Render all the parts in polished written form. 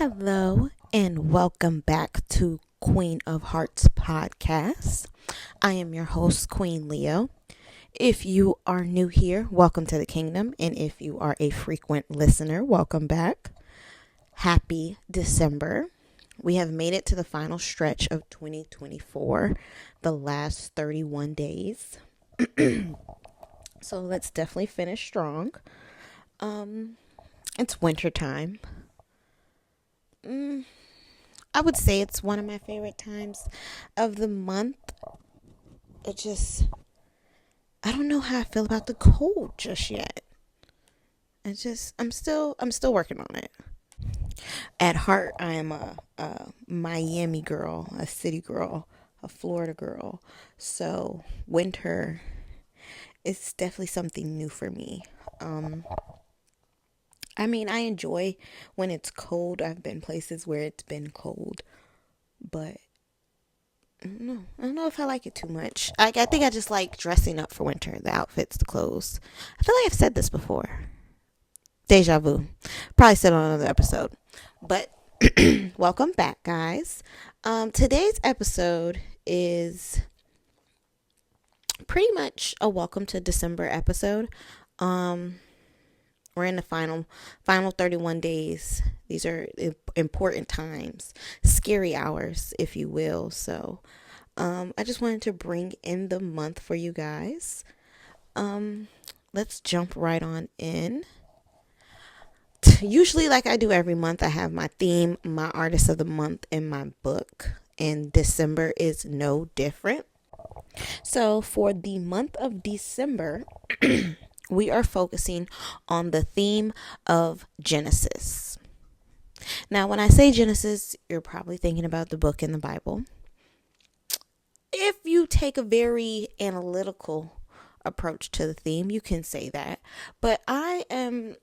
Hello and welcome back to Queen of Hearts podcast. I am your host, Queen Leo. If you are new here, welcome to the kingdom. And if you are a frequent listener, welcome back. Happy December. We have made it to the final stretch of 2024, the last 31 days. So let's definitely finish strong. It's winter time. I would say it's one of my favorite times of the month. I don't know how I feel about the cold just yet. I'm still working on it. At heart, I am a Miami girl, a city girl, a Florida girl. So winter is definitely something new for me. I enjoy when it's cold. I've been places where it's been cold, but I don't know if I like it too much. I think I just like dressing up for winter, the outfits, the clothes. I feel like I've said this before. Deja vu. Probably said on another episode. But welcome back, guys. Today's episode is pretty much a welcome to December episode. We're in the final 31 days. These are important times, scary hours, if you will. So, I just wanted to bring in the month for you guys. Let's jump right on in. Usually, like I do every month, I have my theme, my artist of the month in my book, and December is no different. So, for the month of December, we are focusing on the theme of Genesis. Now, when I say Genesis, you're probably thinking about the book in the Bible. If you take a very analytical approach to the theme, you can say that. But I am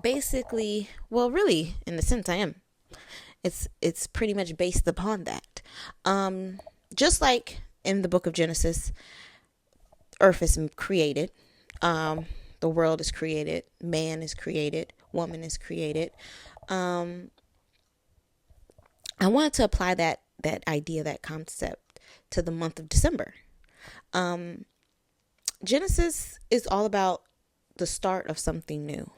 basically, well, really, in a sense, I am. It's pretty much based upon that. Just like in the book of Genesis, Earth is created. The world is created. Man is created. Woman is created. I wanted to apply that idea, that concept to the month of December. Genesis is all about the start of something new,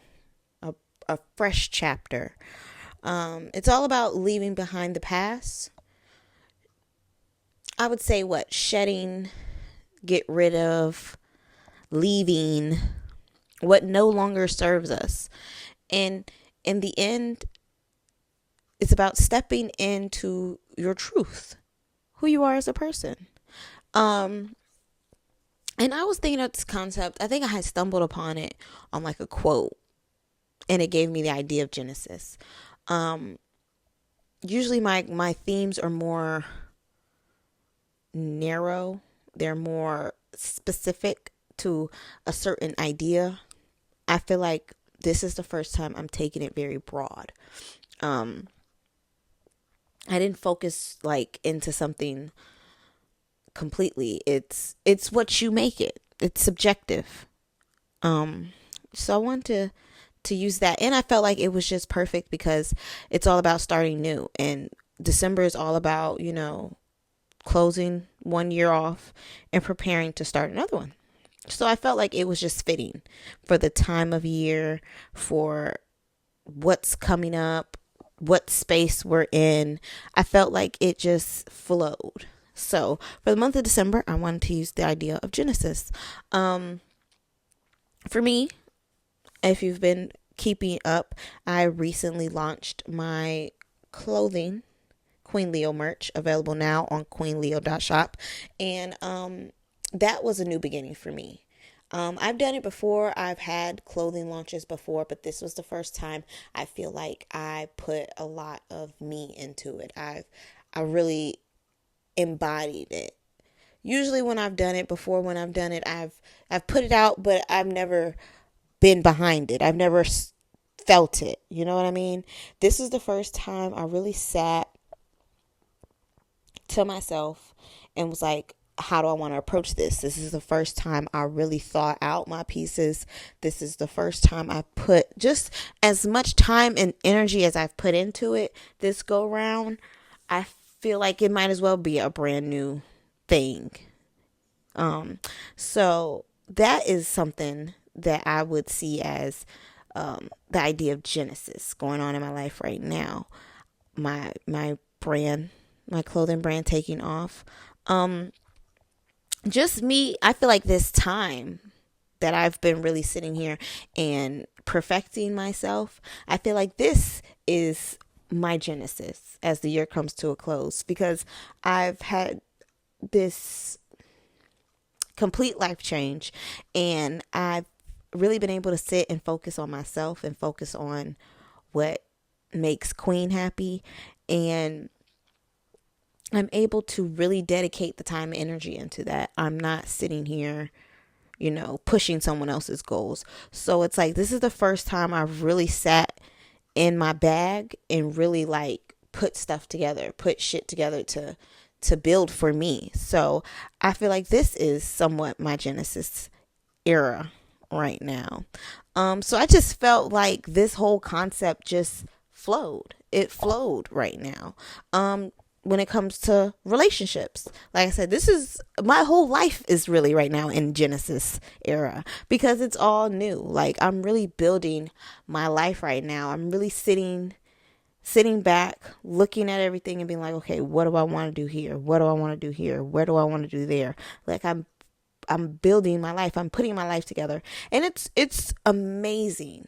a fresh chapter. It's all about leaving behind the past. I would say shedding, get rid of, leaving what no longer serves us. And in the end, it's about stepping into your truth, who you are as a person. And I was thinking of this concept. I think I had stumbled upon it on like a quote, and it gave me the idea of Genesis. Usually my themes are more narrow. They're more specific to a certain idea. I feel like this is the first time I'm taking it very broad. I didn't focus like into something completely. It's what you make it. It's subjective. So I wanted to use that, and I felt like it was just perfect because it's all about starting new, and December is all about, closing one year off and preparing to start another one. So I felt like it was just fitting for the time of year, for what's coming up, what space we're in. I felt like it just flowed. So for the month of December, I wanted to use the idea of Genesis. For me, if you've been keeping up, I recently launched my clothing, Queen Leo merch, available now on queenleo.shop. And that was a new beginning for me. I've done it before. I've had clothing launches before, but this was the first time I feel like I put a lot of me into it. I really embodied it. Usually when I've done it, I've put it out, but I've never been behind it. I've never felt it. You know what I mean? This is the first time I really sat to myself and was like, how do I want to approach this? This is the first time I really thought out my pieces. This is the first time I put just as much time and energy as I've put into it this go round. I feel like it might as well be a brand new thing. Um, so that is something that I would see as the idea of Genesis going on in my life right now. My brand, my clothing brand taking off. Just me, I feel like this time that I've been really sitting here and perfecting myself, I feel like this is my Genesis as the year comes to a close, because I've had this complete life change, and I've really been able to sit and focus on myself and focus on what makes Qween happy, and I'm able to really dedicate the time and energy into that. I'm not sitting here, pushing someone else's goals. So it's like this is the first time I've really sat in my bag and really like put stuff together, put shit together to build for me. So I feel like this is somewhat my Genesis era right now. So I just felt like this whole concept just flowed. It flowed right now. When it comes to relationships, like I said, this is my whole life is really right now in Genesis era because it's all new. Like I'm really building my life right now. I'm really sitting back, looking at everything and being like, okay, what do I want to do here? What do I want to do here? Where do I want to do there? Like I'm building my life. I'm putting my life together, and it's amazing.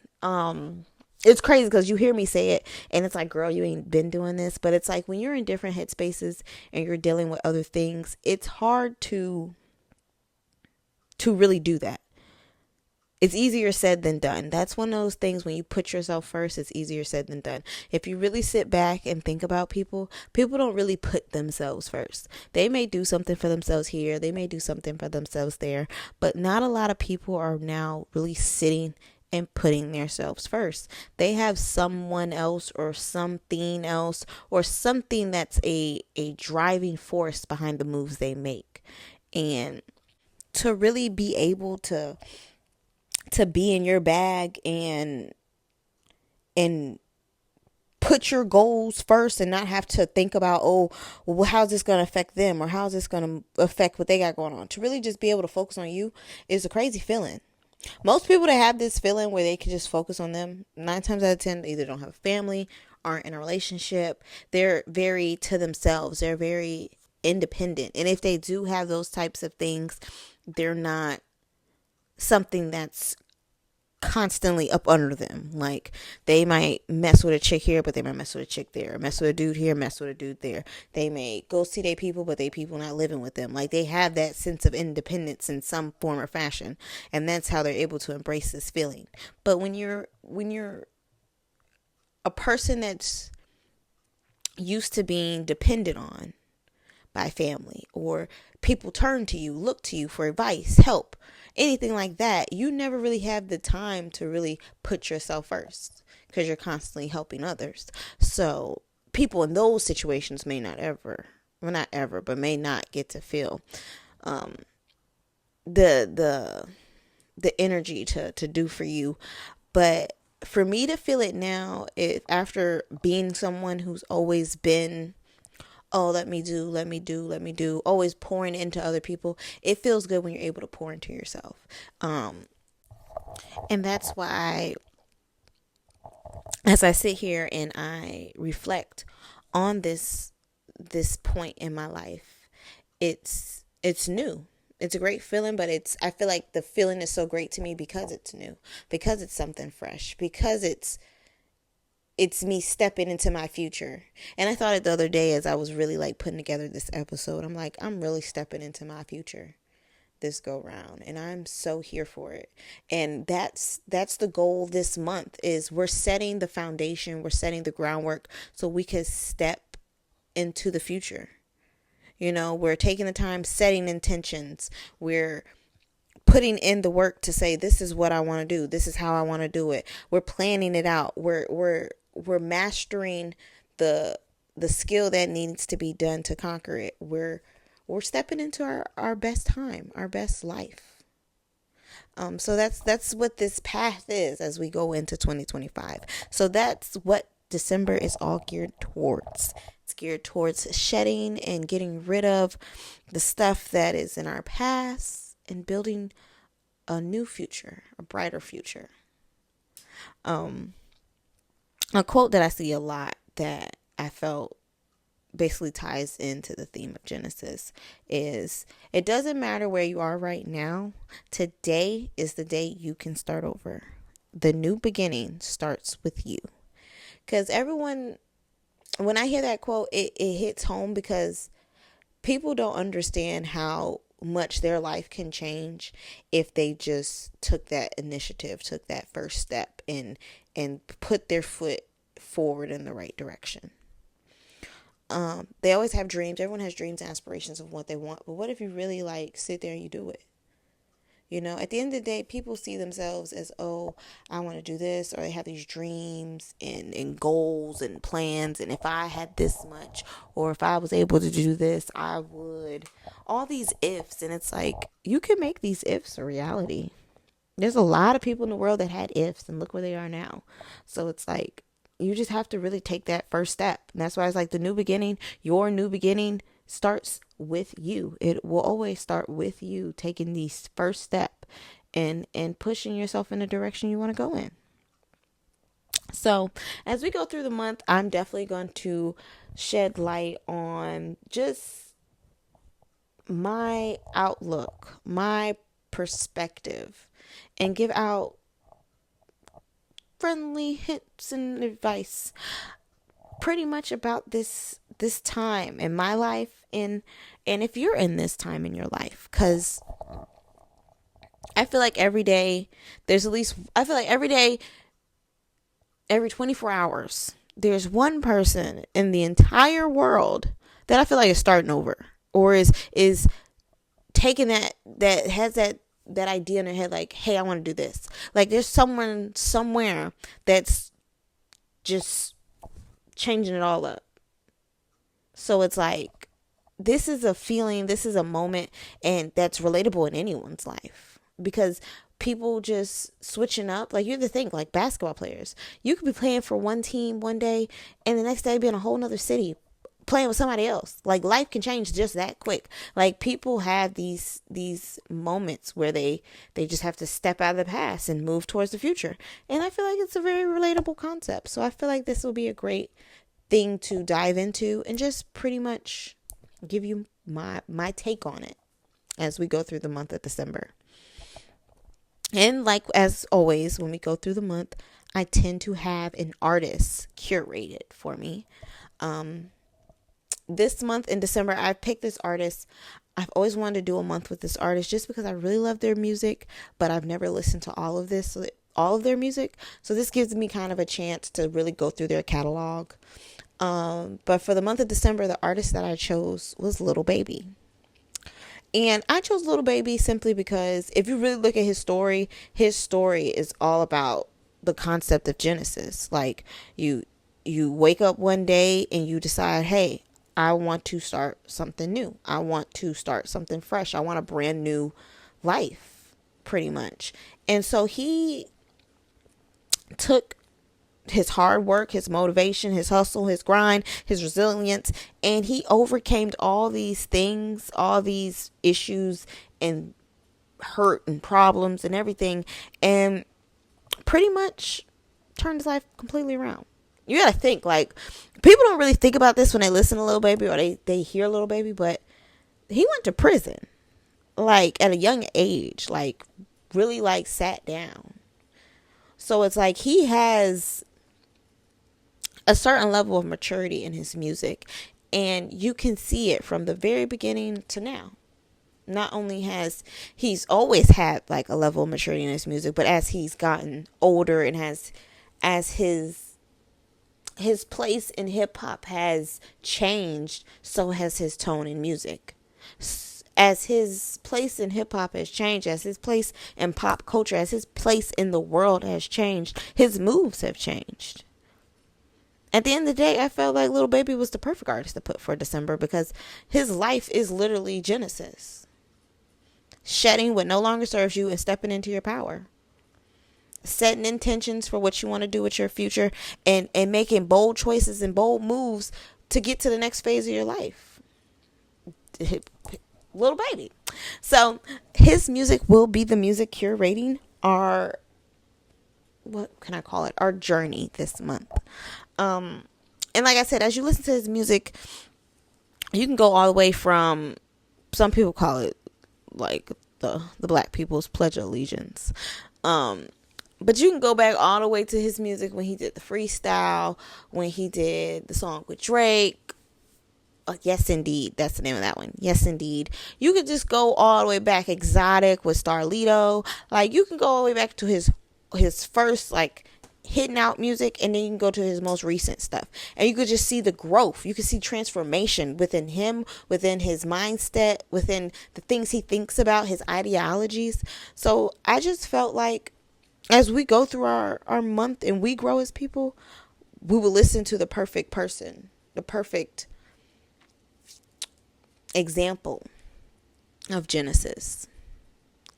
It's crazy because you hear me say it and it's like, girl, you ain't been doing this. But it's like when you're in different headspaces and you're dealing with other things, it's hard to really do that. It's easier said than done. That's one of those things when you put yourself first, it's easier said than done. If you really sit back and think about people don't really put themselves first. They may do something for themselves here. They may do something for themselves there. But not a lot of people are now really sitting and putting themselves first. They have someone else or something else or something that's a driving force behind the moves they make. And to really be able to be in your bag and put your goals first and not have to think about, oh, well, how's this going to affect them or how's this going to affect what they got going on. To really just be able to focus on you is a crazy feeling. Most people that have this feeling where they can just focus on them, 9 times out of 10, they either don't have a family, aren't in a relationship. They're very to themselves. They're very independent. And if they do have those types of things, they're not something that's constantly up under them. Like they might mess with a chick here, but they might mess with a chick there, mess with a dude here, mess with a dude there. They may go see their people, but they people not living with them. Like they have that sense of independence in some form or fashion, and that's how they're able to embrace this feeling. But when you're a person that's used to being dependent on by family, or people turn to you, look to you for advice, help, anything like that, you never really have the time to really put yourself first because you're constantly helping others. So people in those situations may not ever, well, not ever, but may not get to feel the energy to do for you. But for me to feel it now, after being someone who's always been, oh, let me do, always pouring into other people, it feels good when you're able to pour into yourself. And that's why, as I sit here and I reflect on this point in my life, it's new. It's a great feeling, but I feel like the feeling is so great to me because it's new, because it's something fresh, because it's me stepping into my future. And I thought it the other day as I was really like putting together this episode. I'm like, I'm really stepping into my future this go round, and I'm so here for it. And that's the goal this month, is we're setting the foundation, we're setting the groundwork so we can step into the future. We're taking the time, setting intentions. We're putting in the work to say, this is what I want to do. This is how I want to do it. We're planning it out. We're mastering the skill that needs to be done to conquer it. We're we're stepping into our best time, our best life. So that's what this path is as we go into 2025. So that's what December is all geared towards. It's geared towards shedding and getting rid of the stuff that is in our past and building a new future, a brighter future. A quote that I see a lot that I felt basically ties into the theme of Genesis is, it doesn't matter where you are right now. Today is the day you can start over. The new beginning starts with you. Because everyone, when I hear that quote, it hits home, because people don't understand how much their life can change if they just took that initiative, took that first step, and put their foot forward in the right direction. They always have dreams. Everyone has dreams and aspirations of what they want. But what if you really sit there and you do it? At the end of the day, people see themselves as, oh, I want to do this, or they have these dreams and goals and plans. And if I had this much, or if I was able to do this, I would. All these ifs. And it's you can make these ifs a reality. There's a lot of people in the world that had ifs, and look where they are now. So it's you just have to really take that first step. And that's why it's the new beginning, your new beginning starts with you. It will always start with you taking the first step and pushing yourself in the direction you want to go in. So as we go through the month, I'm definitely going to shed light on just my outlook, my perspective, and give out friendly hints and advice pretty much about this time in my life, and if you're in this time in your life, because I feel every day there's at least, I feel every day, every 24 hours there's one person in the entire world that I feel is starting over, or is taking that has that idea in their head, hey, I want to do this. There's someone somewhere that's just changing it all up. So it's this is a feeling, this is a moment, and that's relatable in anyone's life, because people just switching up. You have to think, basketball players, you could be playing for one team one day and the next day be in a whole nother city playing with somebody else. Life can change just that quick. People have these moments where they just have to step out of the past and move towards the future. And I feel it's a very relatable concept. So I feel this will be a great thing to dive into and just pretty much give you my take on it as we go through the month of December. And as always, when we go through the month, I tend to have an artist curated for me. This month in December, I picked this artist. I've always wanted to do a month with this artist just because I really love their music, but I've never listened to all of their music. So this gives me kind of a chance to really go through their catalog. But for the month of December, the artist that I chose was Lil Baby. And I chose Lil Baby simply because if you really look at his story is all about the concept of Genesis. You wake up one day and you decide, hey, I want to start something new. I want to start something fresh. I want a brand new life, pretty much. And so he took his hard work, his motivation, his hustle, his grind, his resilience, and he overcame all these things, all these issues and hurt and problems and everything, and pretty much turned his life completely around. You gotta think, people don't really think about this when they listen to Lil Baby or they hear Lil Baby, but he went to prison at a young age, really sat down. So it's he has a certain level of maturity in his music, and you can see it from the very beginning to now. Not only he's always had a level of maturity in his music, but as he's gotten older and as his place in hip hop has changed, so has his tone in music. As his place in hip hop has changed, as his place in pop culture, as his place in the world has changed, his moves have changed. At the end of the day, I felt like Lil Baby was the perfect artist to put for December because his life is literally Genesis. Shedding what no longer serves you and stepping into your power. Setting intentions for what you want to do with your future, and making bold choices and bold moves to get to the next phase of your life. Lil Baby. So his music will be the music curating our, what can I call it, our journey this month. And like I said, as you listen to his music, you can go all the way from, some people call it like the black people's Pledge of Allegiance. But you can go back all the way to his music when he did the freestyle, when he did the song with Drake. Yes, Indeed. That's the name of that one. Yes, Indeed. You could just go all the way back. Exotic with Starlito. Like, you can go all the way back to his first, like, hitting out music, and then you can go to his most recent stuff. And you could just see the growth. You could see transformation within him, within his mindset, within the things he thinks about, his ideologies. So I just felt like as we go through our month and we grow as people, we will listen to the perfect person, the perfect example of Genesis.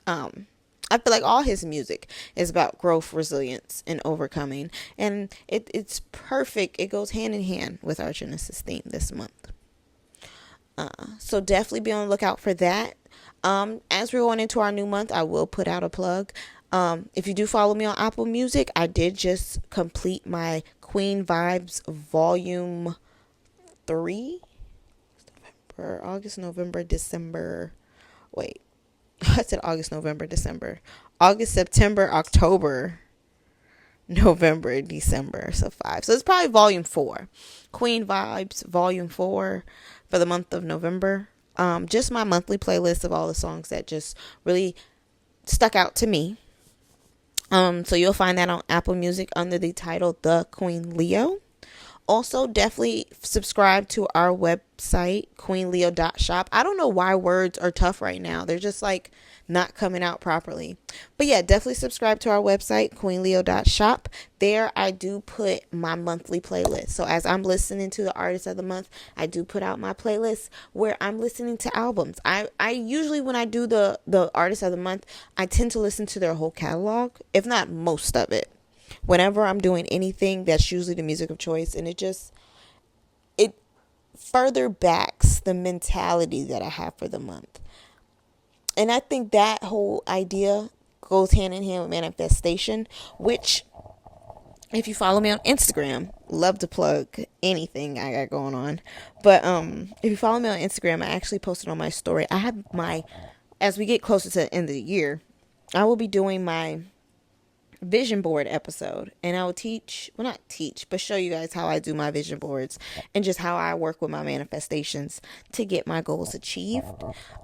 I feel like all his music is about growth, resilience, and overcoming. And it's perfect. It goes hand in hand with our Genesis theme this month. So definitely be on the lookout for that. As we're going into our new month, I will put out a plug. If you do follow me on Apple Music, I did just complete my Qween Vibes Volume 3. August, November, December. Wait. I said August, November, December. August, September, October, November, December. So 5. So it's probably volume 4. Qween Vibes, volume 4 for the month of November. Just my monthly playlist of all the songs that just really stuck out to me. So you'll find that on Apple Music under the title The Qween Leo. Also, definitely subscribe to our website, qweenleo.shop. I don't know why words are tough right now. They're just like not coming out properly. But yeah, definitely subscribe to our website, qweenleo.shop. There I do put my monthly playlist. So as I'm listening to the artist of the month, I do put out my playlist where I'm listening to albums. I usually, when I do the artist of the month, I tend to listen to their whole catalog, if not most of it. Whenever I'm doing anything, that's usually the music of choice, and it further backs the mentality that I have for the month. And I think that whole idea goes hand in hand with manifestation, which, if you follow me on Instagram, love to plug anything I got going on. But if you follow me on Instagram, I actually posted on my story. I have as we get closer to the end of the year, I will be doing my vision board episode, and I will show you guys how I do my vision boards and just how I work with my manifestations to get my goals achieved.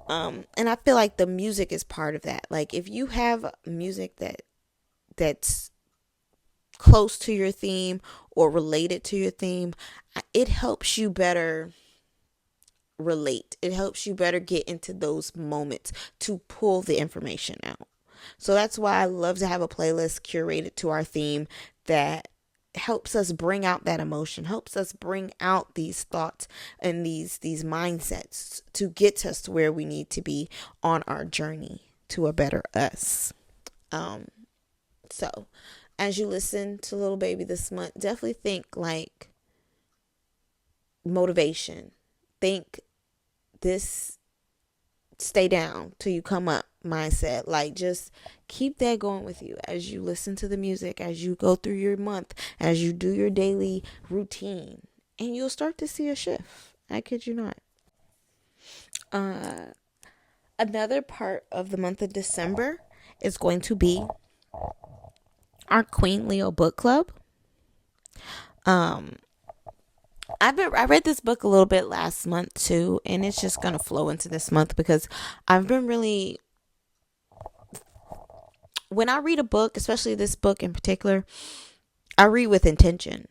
And I feel like the music is part of that. Like, if you have music that's close to your theme or related to your theme, it helps you better relate. It helps you better get into those moments to pull the information out. So that's why I love to have a playlist curated to our theme that helps us bring out that emotion, helps us bring out these thoughts and these mindsets to get us to where we need to be on our journey to a better us. So as you listen to Lil Baby this month, definitely think like motivation. Think this stay down till you come up mindset. Like, just keep that going with you as you listen to the music, as you go through your month, as you do your daily routine, and you'll start to see a shift. I kid you not. Another part of the month of December is going to be our Qween Leo book club. I read this book a little bit last month too, and it's just gonna flow into this month because I've been really, when I read a book, especially this book in particular, I read with intention.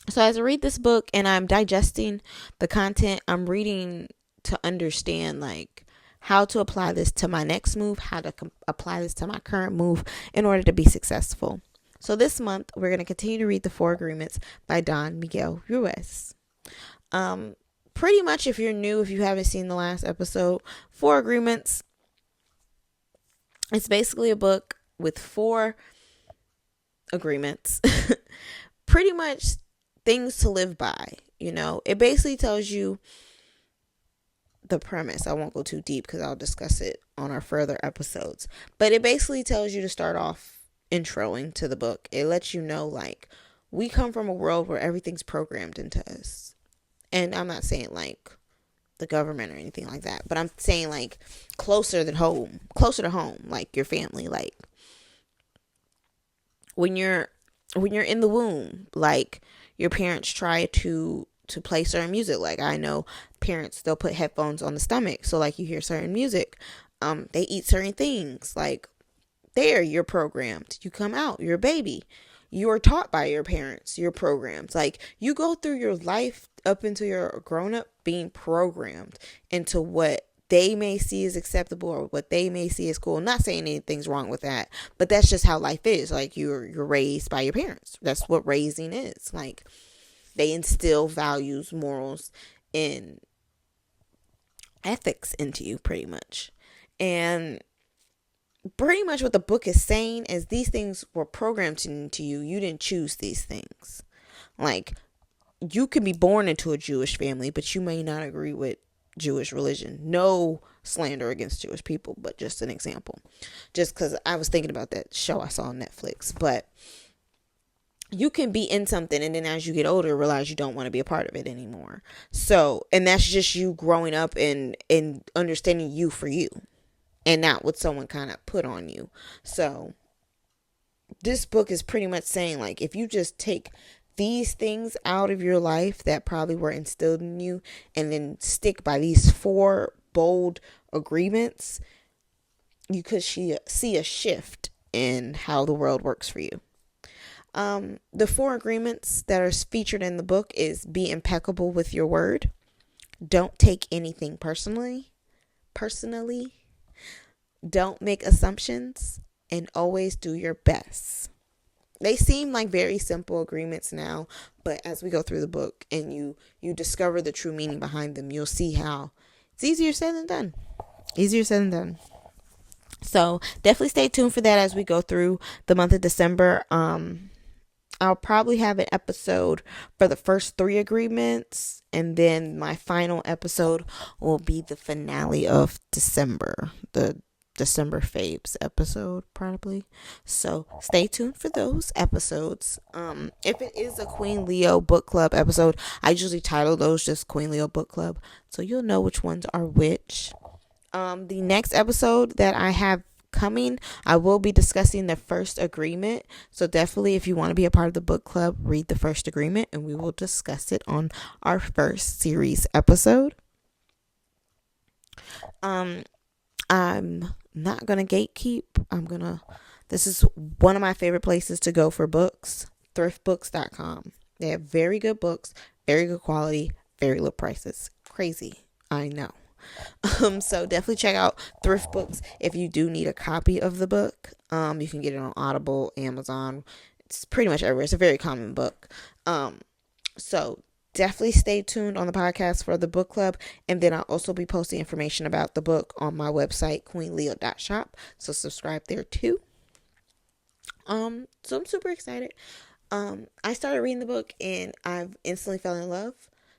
So as I read this book and I'm digesting the content, I'm reading to understand like how to apply this to my next move, how to apply this to my current move in order to be successful. So this month, we're going to continue to read The Four Agreements by Don Miguel Ruiz. Pretty much, if you're new, if you haven't seen the last episode, Four Agreements, it's basically a book with four agreements. Pretty much things to live by. It basically tells you the premise. I won't go too deep because I'll discuss it on our further episodes. But it basically tells you to start off introing to the book. It lets you know, like, we come from a world where everything's programmed into us. And I'm not saying like the government or anything like that, but I'm saying like closer to home, like your family. Like when you're in the womb, like your parents try to play certain music. Like I know parents, they'll put headphones on the stomach, so like you hear certain music. They eat certain things. Like you're programmed. You come out, you're a baby. You're taught by your parents. You're programmed. Like you go through your life up until you're grown up being programmed into what they may see as acceptable or what they may see as cool. I'm not saying anything's wrong with that, but that's just how life is. Like you're raised by your parents. That's what raising is. Like they instill values, morals, and ethics into you pretty much. And pretty much what the book is saying is these things were programmed into you. You didn't choose these things. Like you can be born into a Jewish family, but you may not agree with Jewish religion. No slander against Jewish people, but just an example. Just because I was thinking about that show I saw on Netflix. But you can be in something and then as you get older realize you don't want to be a part of it anymore. So, and that's just you growing up and understanding you for you and not what someone kind of put on you. So this book is pretty much saying, like, if you just take these things out of your life that probably were instilled in you and then stick by these four bold agreements, you could see a shift in how the world works for you. The four agreements that are featured in the book is be impeccable with your word. Don't take anything personally. Don't make assumptions and always do your best. They seem like very simple agreements now, but as we go through the book and you discover the true meaning behind them, you'll see how it's easier said than done. So definitely stay tuned for that as we go through the month of December. I'll probably have an episode for the first three agreements, and then my final episode will be the finale of December, the December Faves episode probably. So stay tuned for those episodes. If it is a Queen Leo book club episode, I usually title those just Queen Leo book club, so you'll know which ones are which. The next episode that I have coming, I will be discussing the first agreement. So definitely, if you want to be a part of the book club, read the first agreement and we will discuss it on our first series episode. I'm not gonna gatekeep. This is one of my favorite places to go for books, thriftbooks.com. They have very good books, very good quality, very low prices. Crazy, I know. So definitely check out Thrift Books if you do need a copy of the book. You can get it on Audible, Amazon. It's pretty much everywhere. It's a very common book. So definitely stay tuned on the podcast for the book club, and then I'll also be posting information about the book on my website, queenleo.shop. So subscribe there too. So I'm super excited. I started reading the book and I've instantly fell in love.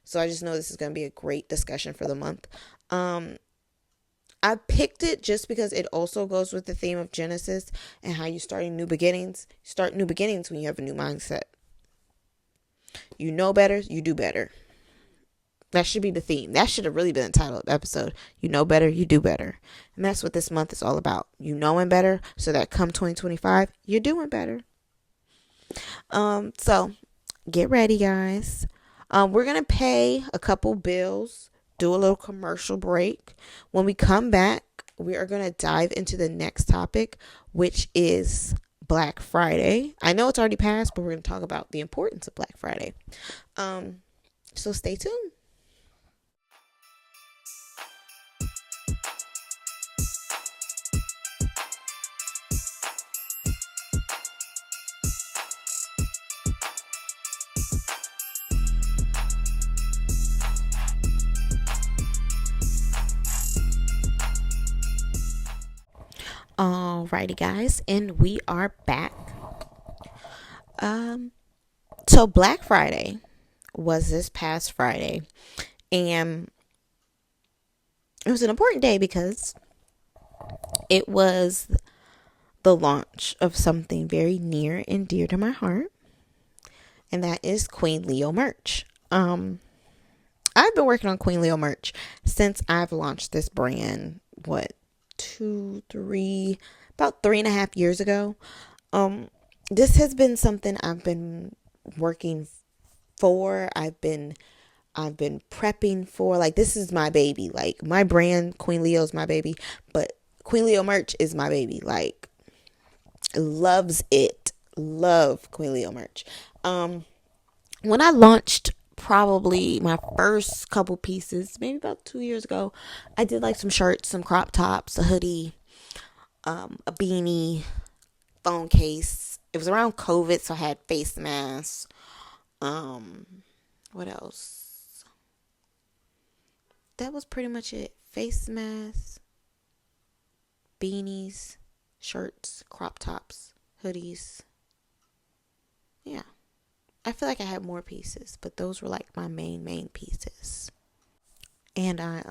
So I just know this is going to be a great discussion for the month. I picked it just because it also goes with the theme of Genesis and how you start new beginnings. You start new beginnings when you have a new mindset. You know better, you do better. That should be the theme. That should have really been the title of the episode. You know better, you do better. And that's what this month is all about. You knowing better so that come 2025, you're doing better. So get ready, guys. We're going to pay a couple bills, do a little commercial break. When we come back, we are going to dive into the next topic, which is Black Friday. I know it's already passed, but we're going to talk about the importance of Black Friday. So stay tuned. Alrighty, guys, and we are back. Um, so Black Friday was this past Friday, and it was an important day because it was the launch of something very near and dear to my heart, and that is Qween Leo merch. I've been working on Qween Leo merch since I've launched this brand. What, about 3.5 years ago. Um, this has been something I've been working for. I've been prepping for. Like, this is my baby. Like, my brand Qween Leo is my baby, but Qween Leo merch is my baby. Like, loves it. Love Qween Leo merch. When I launched probably my first couple pieces, maybe about 2 years ago, I did like some shirts, some crop tops, a hoodie, a beanie, phone case. It was around COVID, so I had face masks. Um, what else? That was pretty much it. Face masks, beanies, shirts, crop tops, hoodies. Yeah. I feel like I had more pieces, but those were like my main pieces. And I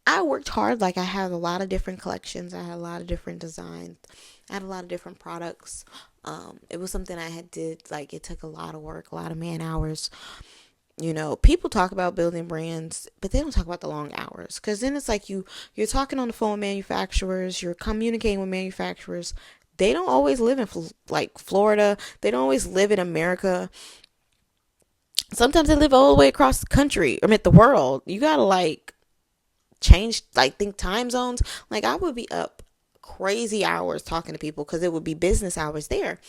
I worked hard. Like, I had a lot of different collections. I had a lot of different designs. I had a lot of different products. It was something I had did. Like, it took a lot of work, a lot of man hours. People talk about building brands, but they don't talk about the long hours. Because then it's like you're talking on the phone with manufacturers. You're communicating with manufacturers. They don't always live in like Florida. They don't always live in America. Sometimes they live all the way across the country. The world. You gotta like change, like, think time zones. Like, I would be up crazy hours talking to people because it would be business hours there.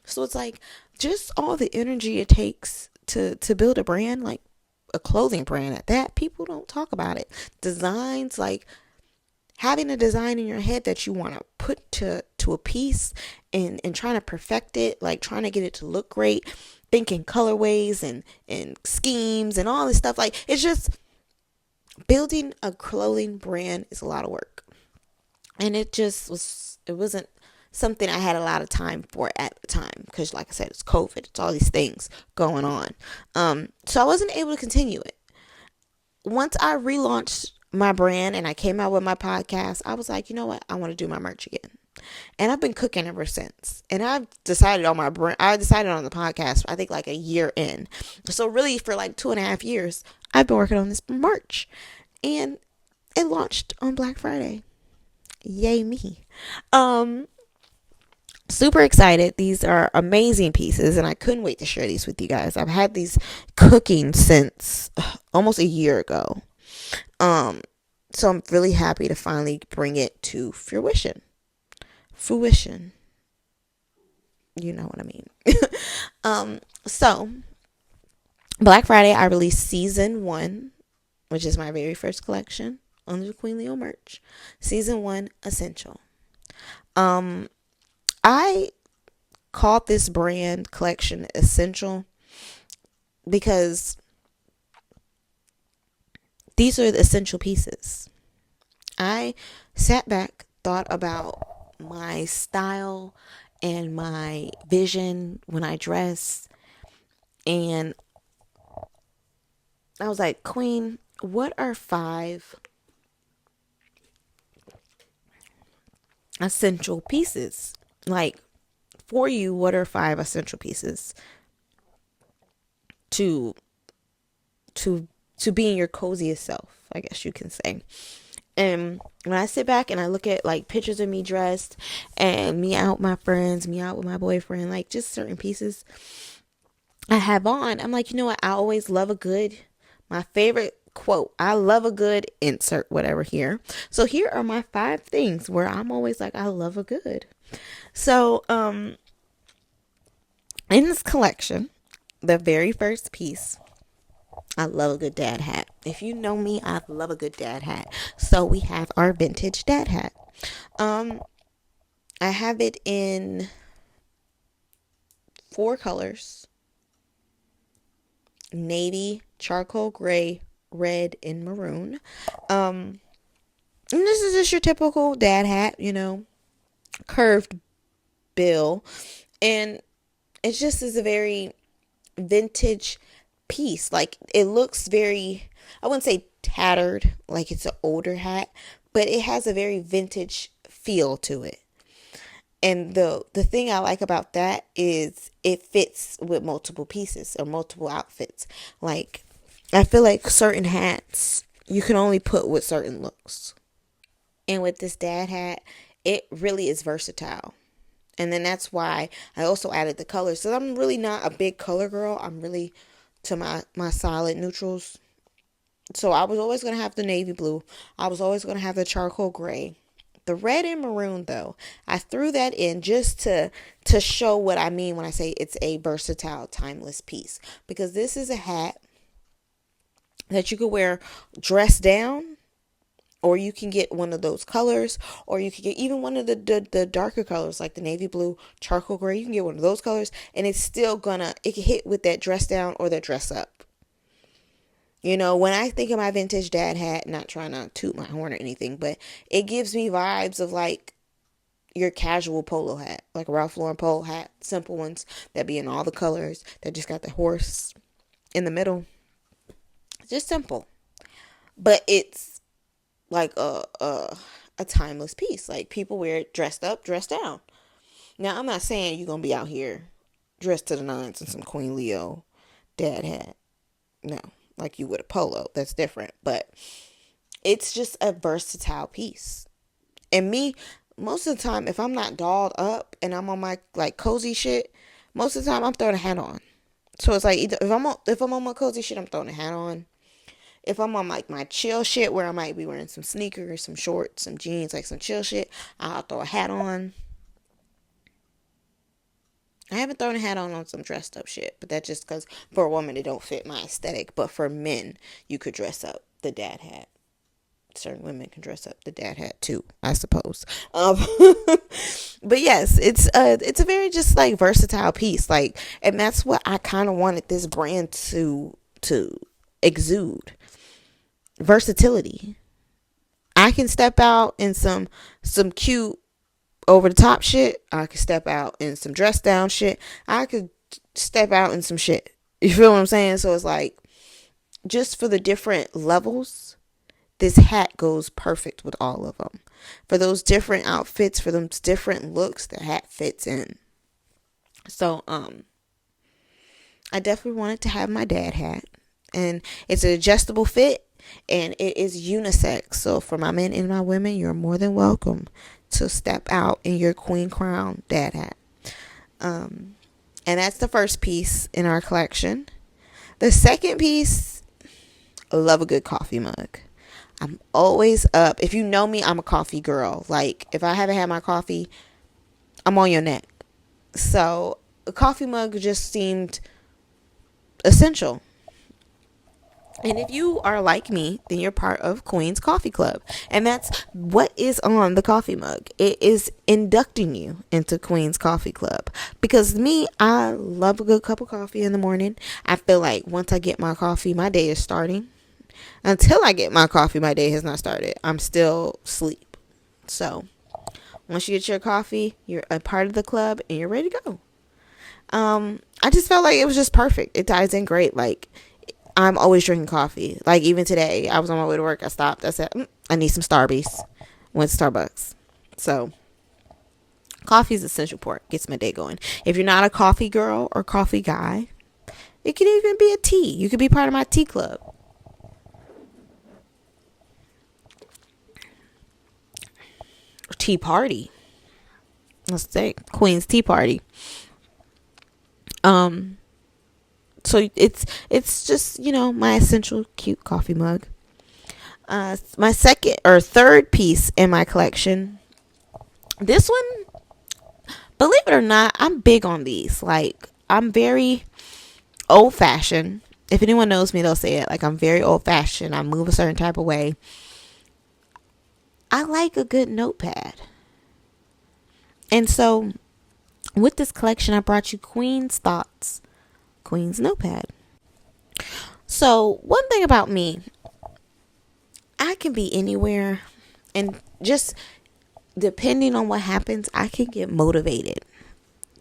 So it's like, just all the energy it takes to build a brand, like a clothing brand at that. People don't talk about it. Designs, like having a design in your head that you want to put to a piece, and trying to perfect it, like trying to get it to look great, thinking colorways and schemes and all this stuff. Like, it's just, building a clothing brand is a lot of work. And it wasn't something I had a lot of time for at the time, because, like I said, it's COVID, it's all these things going on. So I wasn't able to continue it. Once I relaunched my brand and I came out with my podcast, I was like, you know what? I want to do my merch again. And I've been cooking ever since. And I've decided on my brand. I decided on the podcast, I think, like a year in. So really, for like 2.5 years, I've been working on this merch. And it launched on Black Friday. Yay me. Um, Super excited. These are amazing pieces, and I couldn't wait to share these with you guys. I've had these cooking since almost a year ago. Um, so I'm really happy to finally bring it to fruition. Fruition. You know what I mean. So Black Friday, I released season 1, which is my very first collection under the Qween Leo merch. Season 1 essential. I called this brand collection essential because these are the essential pieces. I sat back, thought about my style and my vision when I dress, and I was like, Qween, what are 5 essential pieces? Like, for you, what are 5 essential pieces to being your coziest self, I guess you can say. And when I sit back and I look at like pictures of me dressed and me out with my friends, me out with my boyfriend, like just certain pieces I have on, I'm like, you know what? I always love a good, my favorite quote, I love a good, insert whatever here. So here are my 5 things where I'm always like, I love a good. So, in this collection, the very first piece, I love a good dad hat. If you know me, I love a good dad hat. So we have our vintage dad hat. I have it in 4 colors: navy, charcoal gray, red, and maroon. And this is just your typical dad hat, curved bill. And it just is a very vintage piece. Like, it looks very, I wouldn't say tattered, like it's an older hat, but it has a very vintage feel to it. And the thing I like about that is it fits with multiple pieces or multiple outfits. Like, I feel like certain hats you can only put with certain looks. And with this dad hat, it really is versatile. And then that's why I also added the colors. So I'm really not a big color girl. I'm really to my solid neutrals. So I was always going to have the navy blue. I was always going to have the charcoal gray. The red and maroon, though, I threw that in just to show what I mean when I say it's a versatile, timeless piece. Because this is a hat that you could wear dressed down, or you can get one of those colors, or you can get even one of the darker colors like the navy blue, charcoal gray. You can get one of those colors, and it's still it can hit with that dress down or that dress up. When I think of my vintage dad hat, not trying to toot my horn or anything, but it gives me vibes of like your casual polo hat, like a Ralph Lauren polo hat, simple ones that be in all the colors, that just got the horse in the middle. Just simple, but it's like a timeless piece. Like, people wear it dressed up, dressed down. Now, I'm not saying you're gonna be out here dressed to the nines in some Queen Leo dad hat. No, like you would a polo. That's different. But it's just a versatile piece. And me, most of the time, if I'm not dolled up and I'm on my like cozy shit, most of the time I'm throwing a hat on. So it's like, either if I'm on my cozy shit, I'm throwing a hat on. If I'm on like my chill shit, where I might be wearing some sneakers, some shorts, some jeans, like some chill shit, I'll throw a hat on. I haven't thrown a hat on some dressed up shit, but that's just because for a woman it don't fit my aesthetic. But for men, you could dress up the dad hat. Certain women can dress up the dad hat too, I suppose. Um, but yes, it's a very just like versatile piece, like, and that's what I kind of wanted this brand to exude: versatility. I can step out in some cute over the top shit. I could step out in some dress down shit. I could step out in some shit. You feel what I'm saying? So it's like, just for the different levels, this hat goes perfect with all of them. For those different outfits, for those different looks, the hat fits in. So I definitely wanted to have my dad hat, and it's an adjustable fit, and it is unisex. So for my men and my women, you're more than welcome to step out in your queen crown dad hat. And that's the first piece in our collection. The second piece, I love a good coffee mug. I'm always up. If you know me, I'm a coffee girl. Like, if I haven't had my coffee, I'm on your neck. So a coffee mug just seemed essential. And if you are like me, then you're part of Qween's Coffee Club. And that's what is on the coffee mug. It is inducting you into Qween's Coffee Club. Because me, I love a good cup of coffee in the morning. I feel like once I get my coffee, my day is starting. Until I get my coffee, my day has not started. I'm still asleep. So once you get your coffee, you're a part of the club and you're ready to go. I just felt like it was just perfect. It ties in great. Like, I'm always drinking coffee. Like, even today, I was on my way to work. I stopped. I said, I need some Starbies. Went to Starbucks. So, coffee is essential part. Gets my day going. If you're not a coffee girl or coffee guy, it can even be a tea. You could be part of my tea club. Tea party. Let's say Queen's Tea Party. So it's just, my essential cute coffee mug. My second or third piece in my collection. This one, believe it or not, I'm big on these. Like, I'm very old fashioned. If anyone knows me, they'll say it. Like, I'm very old fashioned. I move a certain type of way. I like a good notepad. And so with this collection, I brought you Qween's Thoughts, Qween's Notepad. So one thing about me, I can be anywhere And just depending on what happens, I can get motivated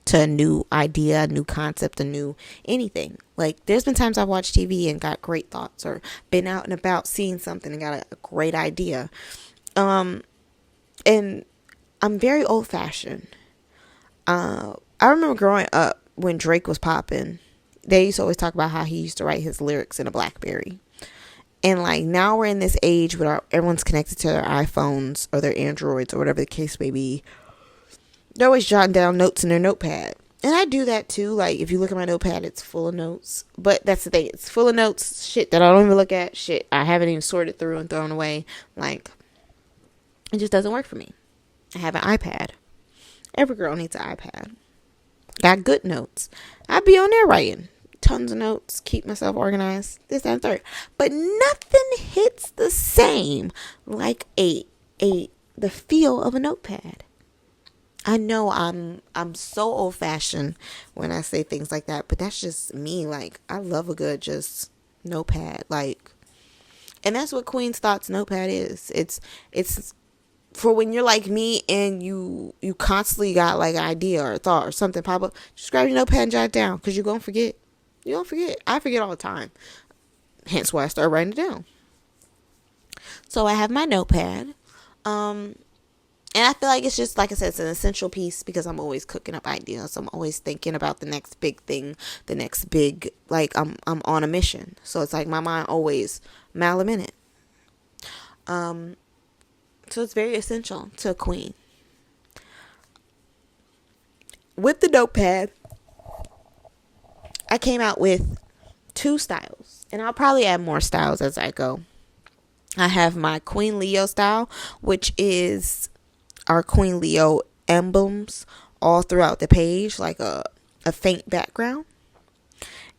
to a new idea, a new concept, a new anything. Like there's been times I've watched TV and got great thoughts, or been out and about seeing something and got a great idea. And I'm very old fashioned. I remember growing up when Drake was popping. They used to always talk about how he used to write his lyrics in a BlackBerry. And like now we're in this age where everyone's connected to their iPhones or their Androids or whatever the case may be. They're always jotting down notes in their notepad. And I do that too. Like if you look at my notepad, it's full of notes. But that's the thing. It's full of notes, shit that I don't even look at, shit I haven't even sorted through and thrown away. Like it just doesn't work for me. I have an iPad. Every girl needs an iPad. Got good notes. I'd be on there writing tons of notes, keep myself organized, this, that, and third. But nothing hits the same like the feel of a notepad. I know I'm so old fashioned when I say things like that, but that's just me. Like I love a good just notepad. Like, and that's what Qween's Thoughts notepad is. It's for when you're like me and you constantly got like an idea or a thought or something pop up. Just grab your notepad and jot it down, because you're gonna forget. You don't forget. I forget all the time. Hence why I start writing it down. So I have my notepad. And I feel like it's just, like I said, it's an essential piece because I'm always cooking up ideas. I'm always thinking about the next big thing, the next big, like I'm on a mission. So it's like my mind always mile a minute. So it's very essential to a queen. With the notepad, I came out with 2 styles, and I'll probably add more styles as I go. I have my Queen Leo style, which is our Queen Leo emblems all throughout the page, like a faint background.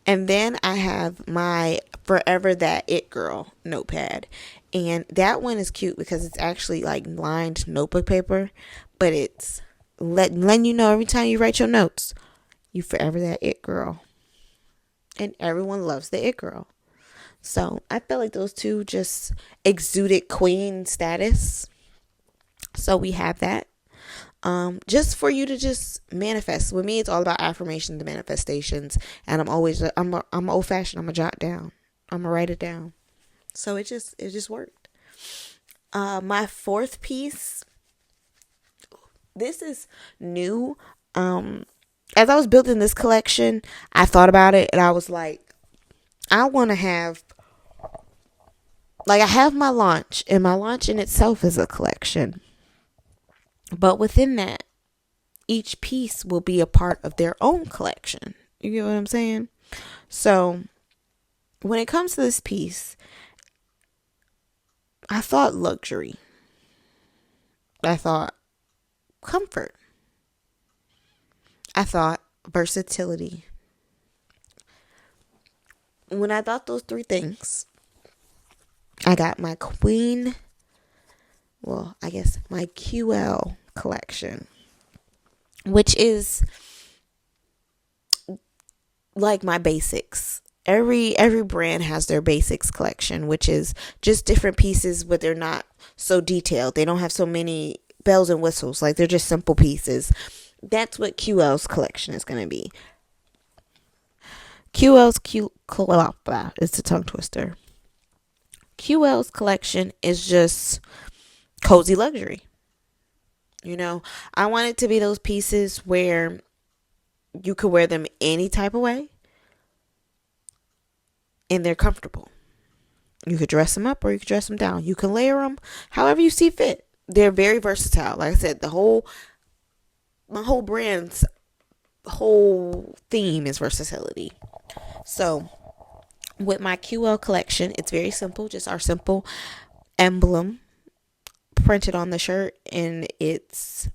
And then I have my Forever That It Girl notepad. And that one is cute because it's actually like lined notebook paper, but it's letting you know every time you write your notes, you forever that it girl. And everyone loves the it girl. So I feel like those 2 just exuded queen status. So we have that. Just for you to just manifest. With me, it's all about affirmations and manifestations. And I'm old fashioned. I'm gonna jot down. I'm gonna write it down. So it just worked. My 4th piece. This is new. As I was building this collection, I thought about it and I was like, I want to have, like, I have my launch, and my launch in itself is a collection. But within that, each piece will be a part of their own collection. You get what I'm saying? So when it comes to this piece, I thought luxury. I thought comfort. I thought versatility. When I thought those 3 things, I got my Qween, I guess my QL collection, which is like my basics. Every brand has their basics collection, which is just different pieces, but they're not so detailed. They don't have so many bells and whistles. Like, they're just simple pieces. That's what QL's collection is going to be. It's a tongue twister. QL's collection is just cozy luxury. You know, I want it to be those pieces where you could wear them any type of way and they're comfortable. You could dress them up or you could dress them down. You can layer them however you see fit. They're very versatile. Like I said, my whole brand's whole theme is versatility. So with my QL collection, it's very simple. Just our simple emblem printed on the shirt, and it'll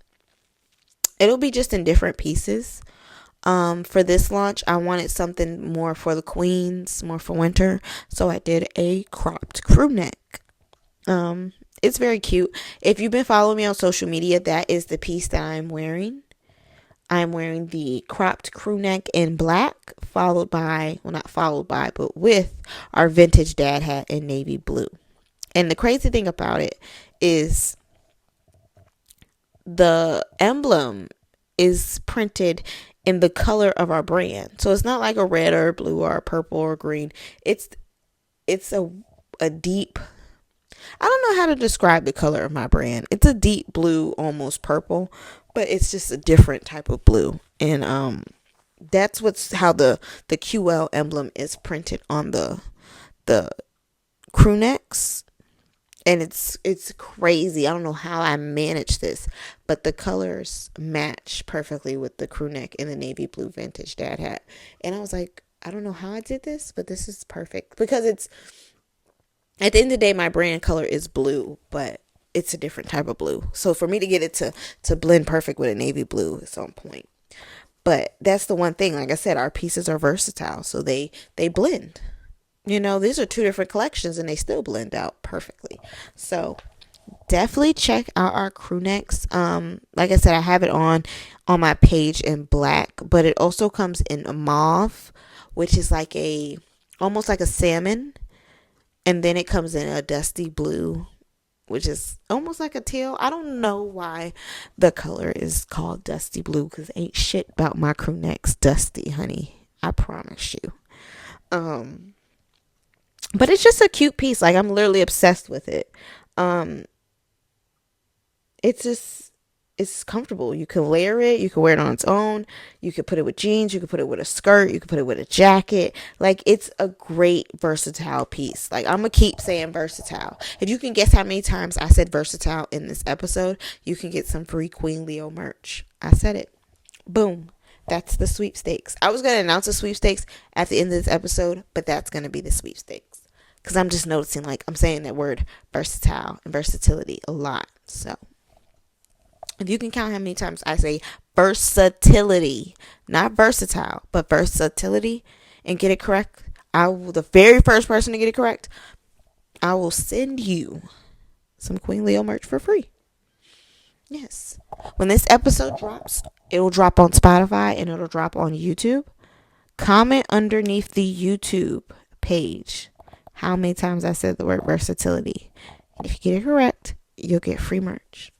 be just in different pieces. For this launch, I wanted something more for the queens, more for winter, so I did a cropped crew neck. It's very cute. If you've been following me on social media, that is the piece that I'm wearing. I'm wearing the cropped crew neck in black, but with our vintage dad hat in navy blue. And the crazy thing about it is the emblem is printed in the color of our brand. So it's not like a red or a blue or a purple or green. It's it's a deep, I don't know how to describe the color of my brand. It's a deep blue, almost purple, but it's just a different type of blue. And that's what's how the QL emblem is printed on the crew necks. And it's crazy. I don't know how I managed this, but the colors match perfectly with the crew neck and the navy blue vintage dad hat. And I was like, I don't know how I did this, but this is perfect because it's, at the end of the day, my brand color is blue, but it's a different type of blue. So for me to get it to blend perfect with a navy blue is on point. But that's the one thing. Like I said, our pieces are versatile, so they blend. You know, these are two different collections, and they still blend out perfectly. So definitely check out our crew necks. Like I said, I have it on my page in black, but it also comes in a mauve, which is like a almost like a salmon, and then it comes in a dusty blue, which is almost like a teal. I don't know why the color is called dusty blue, because ain't shit about my crew necks dusty, honey. I promise you. But it's just a cute piece. Like, I'm literally obsessed with it. Um, it's just, it's comfortable. You can layer it. You can wear it on its own. You could put it with jeans. You could put it with a skirt. You could put it with a jacket. Like, it's a great versatile piece. Like, I'm going to keep saying versatile. If you can guess how many times I said versatile in this episode, you can get some free Qween Leo merch. I said it. Boom. That's the sweepstakes. I was going to announce the sweepstakes at the end of this episode, but that's going to be the sweepstakes. Because I'm just noticing, like, I'm saying that word versatile and versatility a lot. So if you can count how many times I say versatility, not versatile, but versatility, and get it correct, I will, the very first person to get it correct, I will send you some Qween Leo merch for free. Yes. When this episode drops, it'll drop on Spotify and it'll drop on YouTube. Comment underneath the YouTube page how many times I said the word versatility. And if you get it correct, you'll get free merch.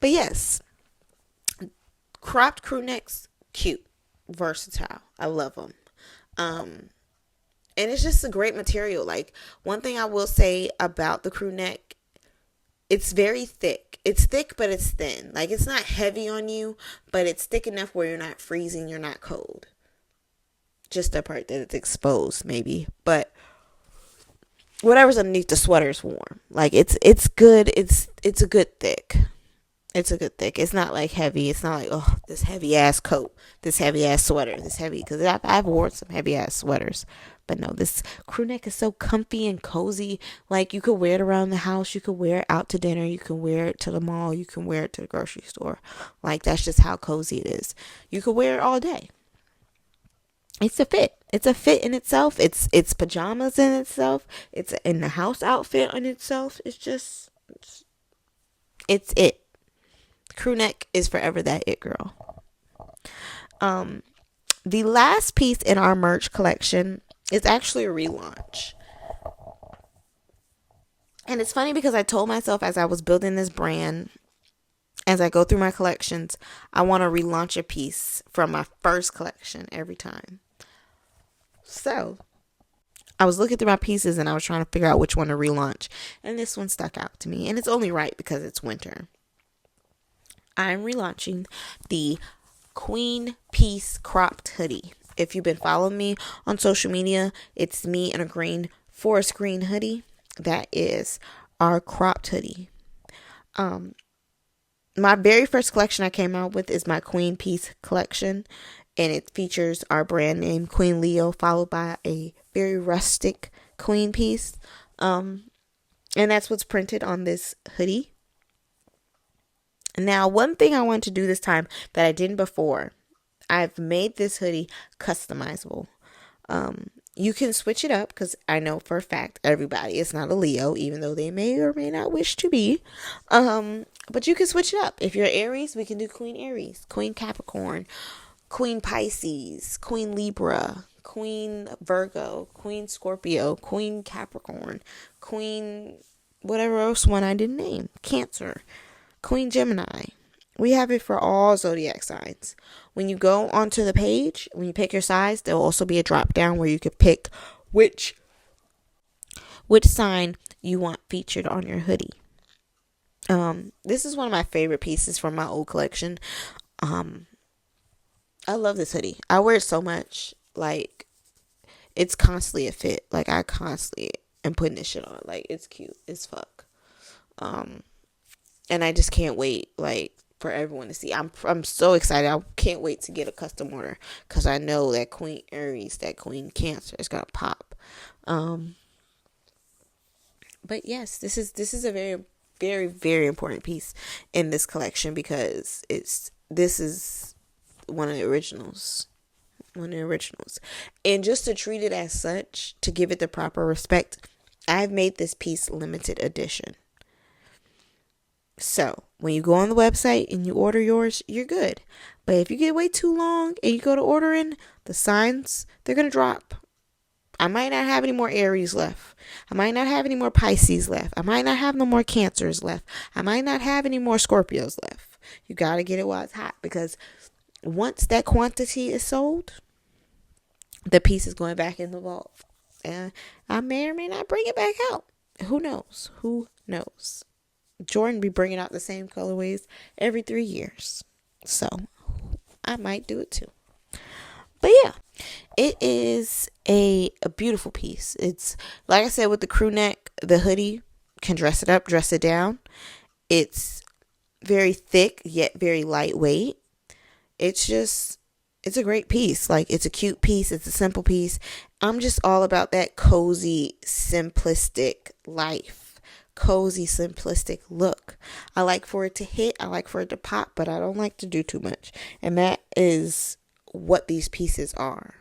But yes, cropped crew necks, cute, versatile. I love them. And it's just a great material. Like, one thing I will say about the crew neck, it's very thick. It's thick, but it's thin. Like, it's not heavy on you, but it's thick enough where you're not freezing, you're not cold. Just the part that it's exposed, maybe. But whatever's underneath the sweater is warm. Like, it's good. It's a good thick. It's a good thick. It's not like heavy. It's not like, oh, this heavy ass coat, this heavy ass sweater, this heavy. Because I've worn some heavy ass sweaters. But no, this crew neck is so comfy and cozy. Like, you could wear it around the house. You could wear it out to dinner. You can wear it to the mall. You can wear it to the grocery store. Like, that's just how cozy it is. You could wear it all day. It's a fit. It's a fit in itself. It's pajamas in itself. It's in the house outfit in itself. It's just, it's it. Crew neck is forever that it girl. The last piece in our merch collection is actually a relaunch. And it's funny because I told myself as I was building this brand, as I go through my collections, I want to relaunch a piece from my first collection every time. So I was looking through my pieces and I was trying to figure out which one to relaunch. And this one stuck out to me. And it's only right because it's winter. I'm relaunching the Qween Piece cropped hoodie. If you've been following me on social media, it's me in a green forest green hoodie. That is our cropped hoodie. My very first collection I came out with is my Qween Piece collection. And it features our brand name, Qween Leo, followed by a very rustic Qween piece. And that's what's printed on this hoodie. Now, one thing I want to do this time that I didn't before, I've made this hoodie customizable. You can switch it up because I know for a fact everybody is not a Leo, even though they may or may not wish to be. But you can switch it up. If you're Aries, we can do Queen Aries, Queen Capricorn, Queen Pisces, Queen Libra, Queen Virgo, Queen Scorpio, Queen Capricorn, Queen whatever else one I didn't name, Cancer. Queen Gemini. We have it for all zodiac signs. When you go onto the page, when you pick your size, there will also be a drop down where you can pick which sign you want featured on your hoodie. This is one of my favorite pieces from my old collection. I love this hoodie. I wear it so much. Like, it's constantly a fit. Like, I constantly am putting this shit on. Like, it's cute as fuck. And I just can't wait, like, for everyone to see. I'm so excited. I can't wait to get a custom order because I know that Queen Aries, that Queen Cancer is gonna pop. But yes, this is a very, very, very important piece in this collection because this is one of the originals. And just to treat it as such, to give it the proper respect, I've made this piece limited edition. So when you go on the website and you order yours, you're good. But if you get way too long and you go to ordering, the signs, they're going to drop. I might not have any more Aries left. I might not have any more Pisces left. I might not have no more Cancers left. I might not have any more Scorpios left. You got to get it while it's hot, because once that quantity is sold, the piece is going back in the vault. And I may or may not bring it back out. Who knows? Jordan be bringing out the same colorways every 3 years. So I might do it too. But yeah, it is a beautiful piece. It's, like I said, with the crew neck, the hoodie can dress it up, dress it down. It's very thick, yet very lightweight. It's a great piece. Like, it's a cute piece. It's a simple piece. I'm just all about that cozy, simplistic life. Cozy, simplistic look. I like for it to hit. I like for it to pop, but I don't like to do too much. And that is what these pieces are.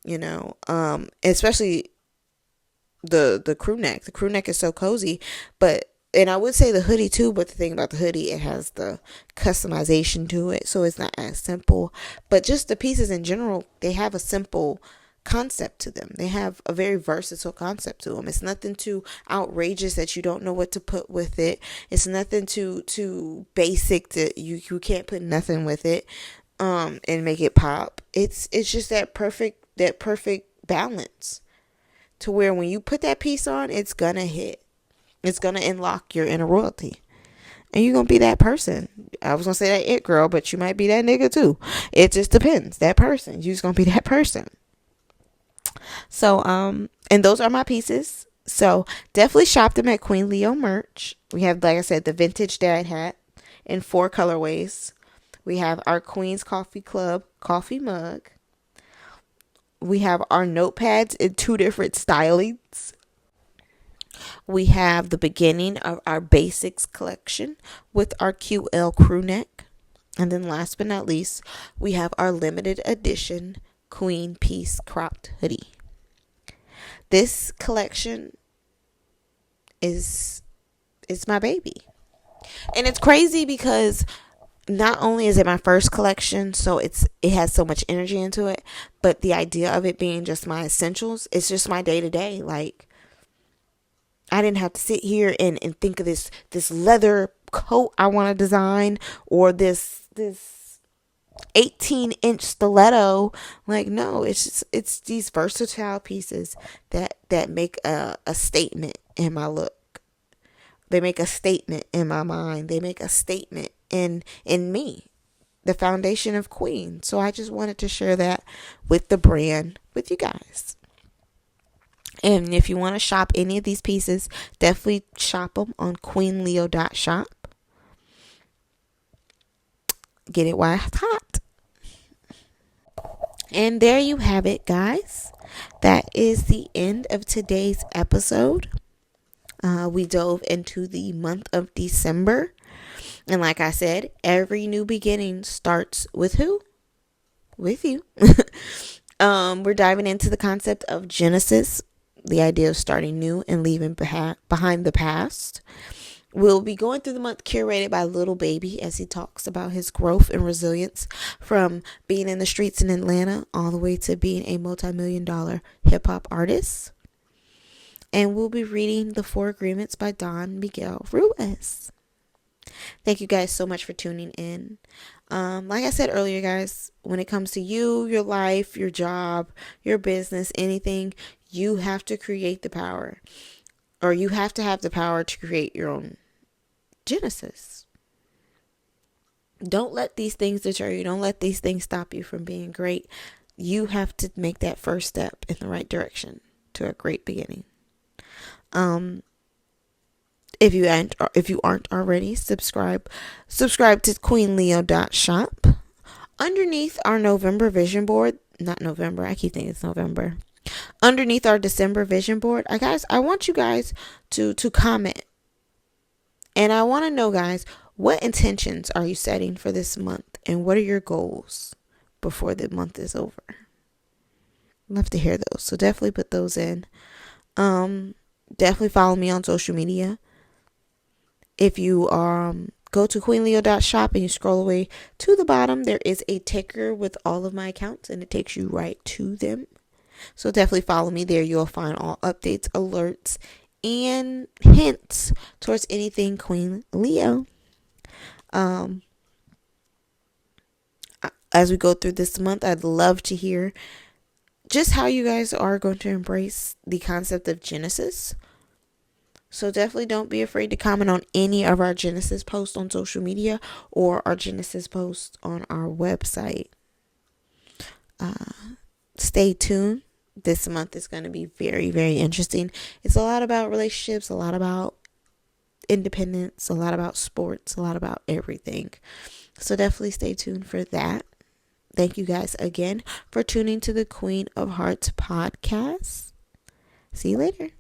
You know, especially the crew neck. The crew neck is so cozy, and I would say the hoodie too, but the thing about the hoodie, it has the customization to it, so it's not as simple. But just the pieces in general, they have a simple concept to them. They have a very versatile concept to them. It's nothing too outrageous that you don't know what to put with it. It's nothing too basic that you can't put nothing with it and make it pop. It's just that perfect balance to where when you put that piece on, it's gonna hit. It's gonna unlock your inner royalty. And you're gonna be that person. I was gonna say that it girl, but you might be that nigga too. It just depends. That person. You're just gonna be that person. So, and those are my pieces. So definitely shop them at Queen Leo merch. We have, like I said, the vintage dad hat in 4 colorways. We have our Queen's Coffee Club coffee mug. We have our notepads in 2 different stylings. We have the beginning of our basics collection with our QL crew neck. And then last but not least, we have our limited edition Queen Piece cropped hoodie. This collection is my baby. And it's crazy because not only is it my first collection, so it has so much energy into it, but the idea of it being just my essentials, it's just my day to day. Like, I didn't have to sit here and think of this leather coat I want to design, or this 18-inch stiletto. Like, no, it's these versatile pieces that make a statement in my look. They make a statement in my mind. They make a statement in me, the foundation of Qween. So I just wanted to share that with the brand, with you guys. And if you want to shop any of these pieces, definitely shop them on queenleo.shop. Get it while it's hot. And there you have it, guys. That is the end of today's episode. We dove into the month of December. And like I said, every new beginning starts with who? With you. We're diving into the concept of Genesis, the idea of starting new and leaving behind the past. We'll be going through the month curated by Little Baby as he talks about his growth and resilience from being in the streets in Atlanta all the way to being a multi-million-dollar hip-hop artist. And we'll be reading The 4 Agreements by Don Miguel Ruiz. Thank you guys so much for tuning in. Like I said earlier, guys, when it comes to you, your life, your job, your business, anything, you have to create the power, or you have to have the power to create your own Genesis. Don't let these things deter you. Don't let these things stop you from being great. You have to make that first step in the right direction to a great beginning. If you aren't already, subscribe to queenleo.shop. Underneath our November vision board, not November, I keep thinking it's November. Underneath our December vision board, I want you guys to comment. And I want to know, guys, what intentions are you setting for this month, and what are your goals before the month is over? Love to hear those. So definitely put those in. Definitely follow me on social media. If you go to queenleo.shop and you scroll away to the bottom, there is a ticker with all of my accounts, and it takes you right to them. So definitely follow me there. You'll find all updates, alerts, and hints towards anything Queen Leo. As we go through this month, I'd love to hear just how you guys are going to embrace the concept of Genesis. So definitely don't be afraid to comment on any of our Genesis posts on social media or our Genesis posts on our website. Stay tuned. This month is going to be very, very interesting. It's a lot about relationships, a lot about independence, a lot about sports, a lot about everything. So definitely stay tuned for that. Thank you guys again for tuning to the Queen of Hearts podcast. See you later.